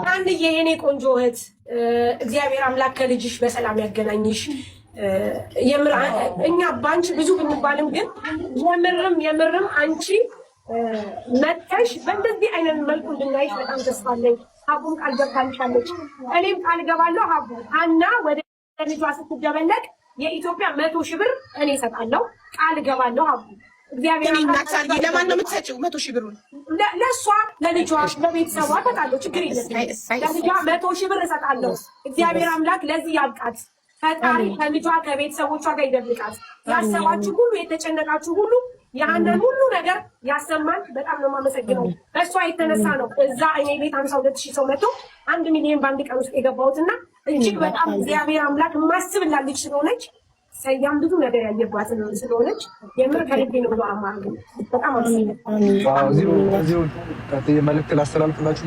አንድ የኔ ቆንጆ እህት እግዚአብሔር አምላክ ከልጅሽ በሰላም ያገናኝሽ። የምር እኛ ባንቺ ብዙ ብንባልም ግን የምርም አንቺ መጥተሽ በእንደዚህ አይነት መልኩ እንድናይሽ በጣም ተስፋ አለኝ። ሀቡም ቃል ገብታልሻለች፣ እኔም ቃል ገባለሁ። ሀቡ ሀና ወደ ልጇ ስትደበለቅ የኢትዮጵያ 100,000 ብር እኔ እሰጣለሁ፣ ቃል ገባለሁ። ሀቡ እግዚአብሔር እናሳል ለማን ነው የምትሰጪው? 100,000 ብሩን ለእሷ ለልጇ ለቤተሰቧ እሰጣለሁ። ችግር የለም። ለልጇ 100,000 ብር እሰጣለሁ። እግዚአብሔር አምላክ ለዚህ ያብቃት። ፈጣሪ ከልጇ ከቤተሰቦቿ ጋር ይደብቃት። ያሰባችሁ ሁሉ የተጨነቃችሁ ሁሉ ያንን ሁሉ ነገር ያሰማን። በጣም ነው የማመሰግነው። በእሷ የተነሳ ነው እዛ እኔ ቤት 52,000 ሰው መጥቶ 1 ሚሊዮን በአንድ ቀን ውስጥ የገባሁትና እጅግ በጣም እግዚአብሔር አምላክ ማስብላለች ስለሆነች ሰያም ብዙ ነገር ያየባት ስለሆነች የምር ከልቤ ነው ብሎ አማን በጣም መልዕክት ላስተላልፍላችሁ።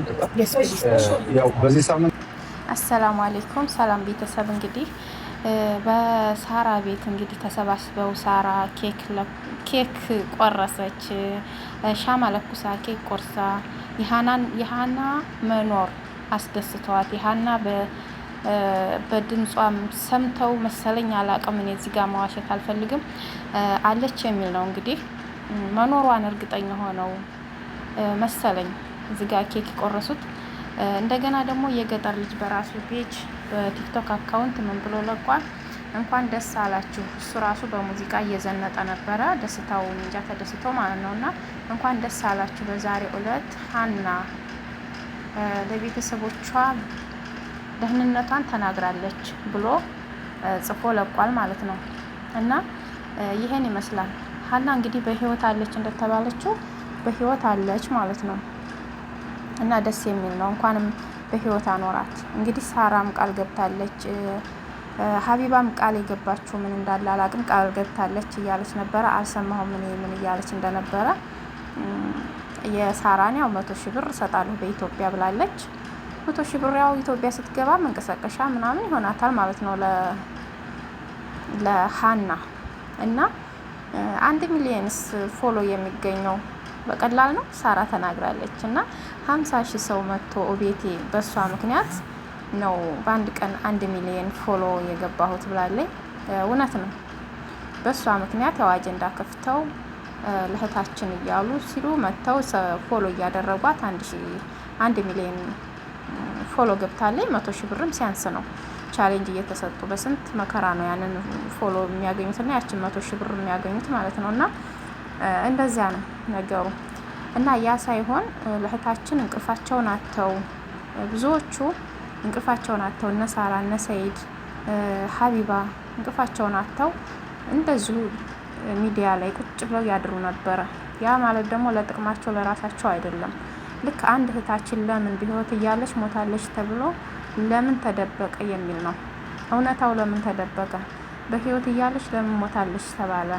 ያው በዚህ ሳምንት አሰላሙ አለይኩም ሰላም ቤተሰብ። እንግዲህ በሳራ ቤት እንግዲህ ተሰባስበው ሳራ ኬክ ቆረሰች፣ ሻማ ለኩሳ ኬክ ቆርሳ የሃና መኖር አስደስተዋት የሃና በድምጿም ሰምተው መሰለኝ አላቅም። እኔ እዚህ ጋር መዋሸት አልፈልግም አለች የሚል ነው እንግዲህ መኖሯን እርግጠኛ ሆነው መሰለኝ እዚህ ጋር ኬክ ቆረሱት። እንደገና ደግሞ የገጠር ልጅ በራሱ ፔጅ በቲክቶክ አካውንት ምን ብሎ ለቋል? እንኳን ደስ አላችሁ። እሱ ራሱ በሙዚቃ እየዘነጠ ነበረ። ደስታው እንጃ ተደስተው ማለት ነውና እንኳን ደስ አላችሁ በዛሬው ዕለት ሀና ለቤተሰቦቿ ደህንነቷን ተናግራለች ብሎ ጽፎ ለቋል ማለት ነው። እና ይሄን ይመስላል። ሀና እንግዲህ በህይወት አለች እንደተባለችው በህይወት አለች ማለት ነው። እና ደስ የሚል ነው። እንኳንም በህይወት አኖራት። እንግዲህ ሳራም ቃል ገብታለች፣ ሀቢባም ቃል የገባችው ምን እንዳለ አላቅም፣ ቃል ገብታለች እያለች ነበረ። አልሰማሁም ምን እያለች እንደነበረ። የሳራን ያው 100,000 ብር እሰጣለሁ በኢትዮጵያ ብላለች። 100,000 ብር ያው ኢትዮጵያ ስትገባ መንቀሳቀሻ ምናምን ይሆናታል ማለት ነው ለሀና። እና 1 ሚሊዮንስ ፎሎ የሚገኘው በቀላል ነው ሳራ ተናግራለች። እና 50,000 ሰው መጥቶ ቤቴ በሷ ምክንያት ነው በአንድ ቀን 1 ሚሊዮን ፎሎ የገባሁት ብላለች። እውነት ነው። በሷ ምክንያት ያው አጀንዳ ከፍተው ለህታችን እያሉ ሲሉ መጥተው ፎሎ እያደረጓት 1 ሚሊዮን ፎሎ ገብታለች። 100,000 ብርም ሲያንስ ነው ቻሌንጅ እየተሰጡ በስንት መከራ ነው ያንን ፎሎ የሚያገኙትና ያችን 100,000 ብር የሚያገኙት ማለት ነው። እና እንደዚያ ነው ነገሩ። እና ያ ሳይሆን ለህታችን እንቅልፋቸውን አተው ብዙዎቹ እንቅልፋቸውን አተው እነ ሳራ እነ ሰይድ ሀቢባ እንቅልፋቸውን አተው እንደዚሁ ሚዲያ ላይ ቁጭ ብለው ያድሩ ነበረ። ያ ማለት ደግሞ ለጥቅማቸው ለራሳቸው አይደለም። ልክ አንድ እህታችን ለምን በህይወት እያለች ሞታለች ተብሎ ለምን ተደበቀ የሚል ነው። እውነታው ለምን ተደበቀ? በህይወት እያለች ለምን ሞታለች ተባለ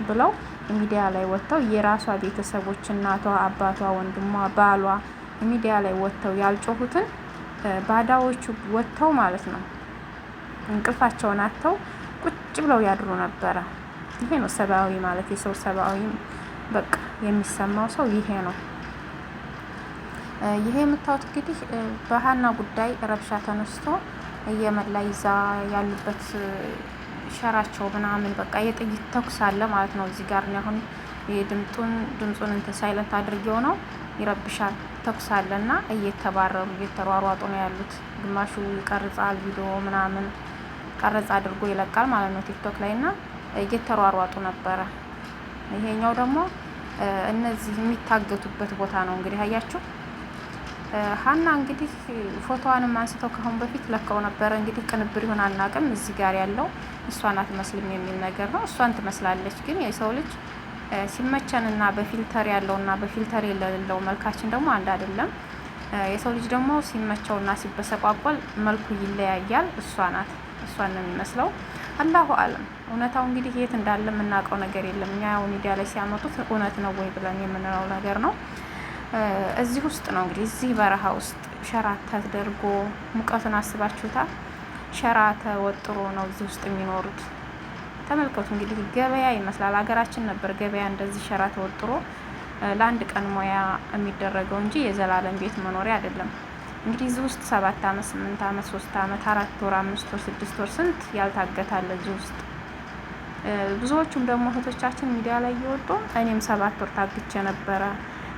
ብለው ሚዲያ ላይ ወጥተው የራሷ ቤተሰቦች እናቷ፣ አባቷ፣ ወንድሟ፣ ባሏ ሚዲያ ላይ ወጥተው ያልጮሁትን ባዳዎቹ ወጥተው ማለት ነው እንቅልፋቸውን አጥተው ቁጭ ብለው ያድሩ ነበረ። ይሄ ነው ሰብአዊ ማለት። የሰው ሰብአዊ በቃ የሚሰማው ሰው ይሄ ነው። ይሄ የምታዩት እንግዲህ በሀና ጉዳይ ረብሻ ተነስቶ እየመላ ይዛ ያሉበት ሸራቸው ምናምን በቃ የጥይት ተኩስ አለ ማለት ነው። እዚህ ጋር ነው አሁን ድምጹን እንትን ሳይለንት አድርጌው ነው ይረብሻል። ተኩስ አለና እየተባረሩ እየተሯሯጡ ነው ያሉት። ግማሹ ይቀርጻል ቪዲዮ ምናምን ቀረጻ አድርጎ ይለቃል ማለት ነው ቲክቶክ ላይና እየተሯሯጡ ነበረ። ይሄኛው ደግሞ እነዚህ የሚታገቱበት ቦታ ነው እንግዲህ አያችሁ። ሀና እንግዲህ ፎቶዋንም አንስተው ከአሁን በፊት ለከው ነበረ። እንግዲህ ቅንብር ይሆን አናውቅም። እዚህ ጋር ያለው እሷን አትመስልም የሚል ነገር ነው። እሷን ትመስላለች፣ ግን የሰው ልጅ ሲመቸንና በፊልተር ያለውና በፊልተር የሌለው መልካችን ደግሞ አንድ አይደለም። የሰው ልጅ ደግሞ ሲመቸውና ሲበሰቋቋል መልኩ ይለያያል። እሷን ነው የሚመስለው። አላሁ አለም። እውነታው እንግዲህ የት እንዳለ የምናውቀው ነገር የለም። እኛ ያው ሚዲያ ላይ ሲያመጡት እውነት ነው ወይ ብለን የምንለው ነገር ነው። እዚህ ውስጥ ነው እንግዲህ እዚህ በረሃ ውስጥ ሸራ ተደርጎ ሙቀቱን አስባችሁታል። ሸራ ተወጥሮ ነው እዚህ ውስጥ የሚኖሩት። ተመልከቱ እንግዲህ ገበያ ይመስላል። ሀገራችን ነበር ገበያ እንደዚህ ሸራ ተወጥሮ ለአንድ ቀን ሙያ የሚደረገው እንጂ የዘላለም ቤት መኖሪያ አይደለም። እንግዲህ እዚህ ውስጥ 7 አመት 8 አመት 3 አመት 4 ወር 5 ወር 6 ወር ስንት ያልታገታለ እዚህ ውስጥ። ብዙዎቹም ደግሞ እህቶቻችን ሚዲያ ላይ እየወጡ እኔም 7 ወር ታግቼ ነበረ፣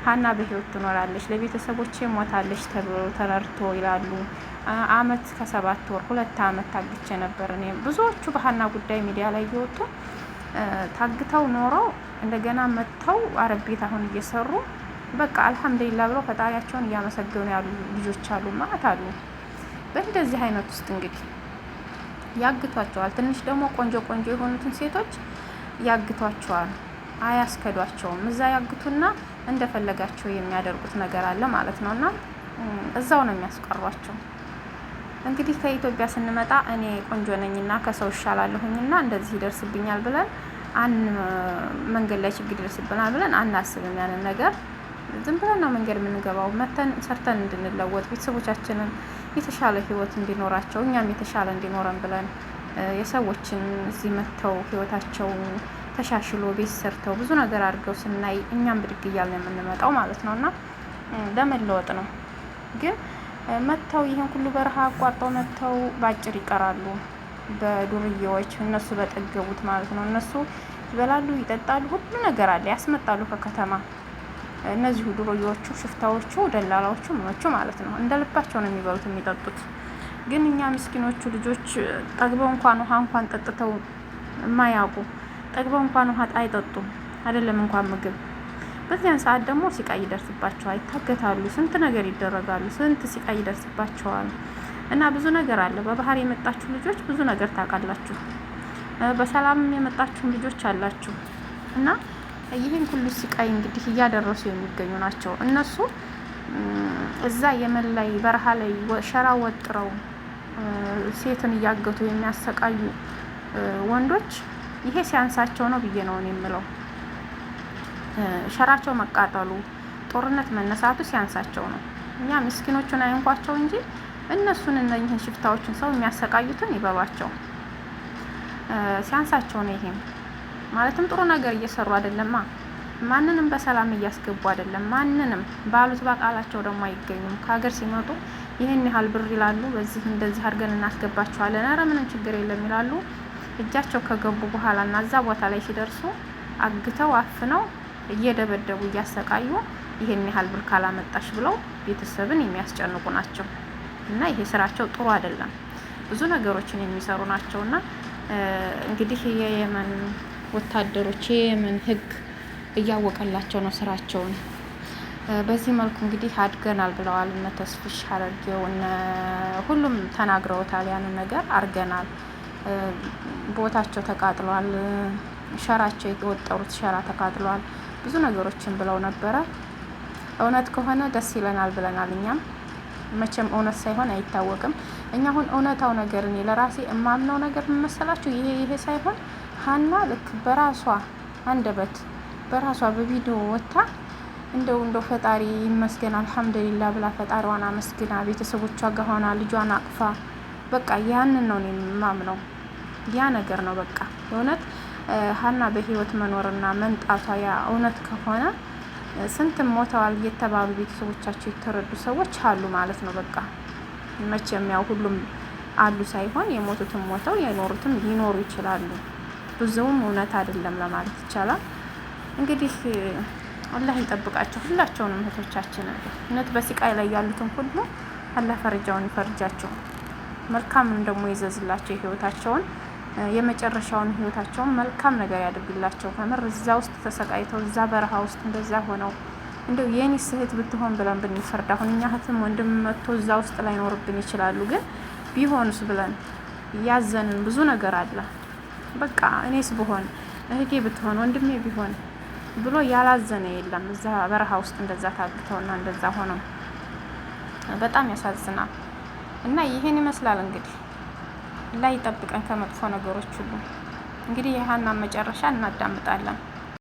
ሀና በህይወት ትኖራለች፣ ለቤተሰቦቼ ሞታለች ተብሎ ተረድቶ ይላሉ። አመት ከ7 ወር 2 አመት ታግቼ ነበር እኔ። ብዙዎቹ በሀና ጉዳይ ሚዲያ ላይ እየወጡ ታግተው ኖረው እንደገና መጥተው አረብ ቤት አሁን እየሰሩ በቃ አልሐምዱሊላህ ብለው ፈጣሪያቸውን እያመሰገኑ ያሉ ልጆች አሉ ማለት አሉ። በእንደዚህ አይነት ውስጥ እንግዲህ ያግቷቸዋል። ትንሽ ደግሞ ቆንጆ ቆንጆ የሆኑትን ሴቶች ያግቷቸዋል፣ አያስከዷቸውም። እዛ ያግቱና እንደፈለጋቸው የሚያደርጉት ነገር አለ ማለት ነው። እና እዛው ነው የሚያስቀሯቸው። እንግዲህ ከኢትዮጵያ ስንመጣ እኔ ቆንጆ ነኝና ከሰው እሻላለሁኝና እንደዚህ ይደርስብኛል ብለን መንገድ ላይ ችግር ይደርስብናል ብለን አናስብም። ያንን ነገር ዝም ብለን ነው መንገድ የምንገባው። መተን ሰርተን እንድንለወጥ ቤተሰቦቻችንን የተሻለ ህይወት እንዲኖራቸው እኛም የተሻለ እንዲኖረን ብለን የሰዎችን እዚህ መተው ህይወታቸው ተሻሽሎ ቤት ሰርተው ብዙ ነገር አድርገው ስናይ እኛም ብድግ እያልን የምንመጣው ማለት ነው። እና ለመለወጥ ነው። ግን መተው ይህን ሁሉ በረሃ አቋርጠው መተው ባጭር ይቀራሉ፣ በዱርዬዎች እነሱ በጠገቡት ማለት ነው። እነሱ ይበላሉ፣ ይጠጣሉ፣ ሁሉ ነገር አለ፣ ያስመጣሉ ከከተማ። እነዚሁ ዱርዬዎቹ፣ ሽፍታዎቹ፣ ደላላዎቹ ምኖቹ ማለት ነው እንደ ልባቸው ነው የሚበሉት የሚጠጡት። ግን እኛ ምስኪኖቹ ልጆች ጠግበው እንኳን ውሃ እንኳን ጠጥተው የማያውቁ ጠግበው እንኳን ውሃ አይጠጡም፣ አይደለም እንኳን ምግብ። በዚያን ሰዓት ደግሞ ሲቃይ ይደርስባቸዋል፣ ይታገታሉ፣ ስንት ነገር ይደረጋሉ፣ ስንት ሲቃይ ይደርስባቸዋል። እና ብዙ ነገር አለ። በባህር የመጣችሁ ልጆች ብዙ ነገር ታውቃላችሁ፣ በሰላም የመጣችሁ ልጆች አላችሁ። እና ይህን ሁሉ ሲቃይ እንግዲህ እያደረሱ የሚገኙ ናቸው እነሱ። እዛ የመን ላይ በረሃ ላይ ሸራ ወጥረው ሴትን እያገቱ የሚያሰቃዩ ወንዶች ይሄ ሲያንሳቸው ነው ብዬ ነው የምለው። ሸራቸው መቃጠሉ፣ ጦርነት መነሳቱ ሲያንሳቸው ነው። እኛ ምስኪኖቹን አይንኳቸው እንጂ እነሱን እነኝህን ሽፍታዎችን ሰው የሚያሰቃዩትን ይበሏቸው፣ ሲያንሳቸው ነው። ይሄም ማለትም ጥሩ ነገር እየሰሩ አይደለማ። ማንንም በሰላም እያስገቡ አይደለም። ማንንም ባሉት በቃላቸው ደግሞ አይገኙም። ከሀገር ሲመጡ ይህን ያህል ብር ይላሉ፣ በዚህ እንደዚህ አድርገን እናስገባቸዋለን፣ ኧረ ምንም ችግር የለም ይላሉ። እጃቸው ከገቡ በኋላ እና እዛ ቦታ ላይ ሲደርሱ አግተው አፍነው እየደበደቡ እያሰቃዩ ይሄን ያህል ብር ካላመጣሽ ብለው ቤተሰብን የሚያስጨንቁ ናቸው። እና ይሄ ስራቸው ጥሩ አይደለም። ብዙ ነገሮችን የሚሰሩ ናቸውና እንግዲህ የየመን ወታደሮች የየመን ሕግ እያወቀላቸው ነው ስራቸውን። በዚህ መልኩ እንግዲህ አድገናል ብለዋል እነ ተስፍሽ አረጌው እነ ሁሉም ተናግረውታል። ያንን ነገር አድርገናል፣ ቦታቸው ተቃጥሏል፣ ሸራቸው የተወጠሩት ሸራ ተቃጥሏል፣ ብዙ ነገሮችን ብለው ነበረ። እውነት ከሆነ ደስ ይለናል ብለናል። እኛም መቼም እውነት ሳይሆን አይታወቅም። እኛ አሁን እውነታው ነገር እኔ ለራሴ እማምነው ነገር መሰላችሁ ይሄ ሳይሆን ሀና ልክ በራሷ አንደበት በራሷ በቪዲዮ ወጥታ እንደው ፈጣሪ ይመስገን አልሐምዱሊላህ ብላ ፈጣሪዋን አመስግና ቤተሰቦቿ ጋር ሆና ልጇን አቅፋ በቃ ያንን ነው እኔ የማምነው። ያ ነገር ነው በቃ እውነት ሀና በህይወት መኖርና መንጣቷ ያ እውነት ከሆነ ስንትም ሞተዋል እየተባሉ ቤተሰቦቻቸው የተረዱ ሰዎች አሉ ማለት ነው። በቃ መቼም ያው ሁሉም አሉ ሳይሆን የሞቱትም ሞተው የኖሩትም ሊኖሩ ይችላሉ። ብዙም እውነት አይደለም ለማለት ይቻላል። እንግዲህ አላህ ይጠብቃቸው ሁላቸውንም እህቶቻችንን። እውነት በስቃይ ላይ ያሉትን ሁሉ አላህ ፈርጃውን ይፈርጃቸው፣ መልካምን ደግሞ ይዘዝላቸው። ህይወታቸውን የመጨረሻውን ህይወታቸውን መልካም ነገር ያድርግላቸው። ከምር እዛ ውስጥ ተሰቃይተው እዛ በረሃ ውስጥ እንደዛ ሆነው እንደው የኔስ እህት ብትሆን ብለን ብንፈርድ፣ አሁን እኛ እህትም ወንድም መጥቶ እዛ ውስጥ ላይኖርብን ይችላሉ። ግን ቢሆንስ ብለን ያዘንን ብዙ ነገር አለ። በቃ እኔስ ብሆን እህቴ ብትሆን ወንድሜ ቢሆን ብሎ ያላዘነ የለም። እዛ በረሃ ውስጥ እንደዛ ታግተውና እንደዛ ሆነው በጣም ያሳዝናል። እና ይሄን ይመስላል እንግዲህ ላይ ጠብቀን ከመጥፎ ነገሮች ሁሉ እንግዲህ የሀናን መጨረሻ እናዳምጣለን።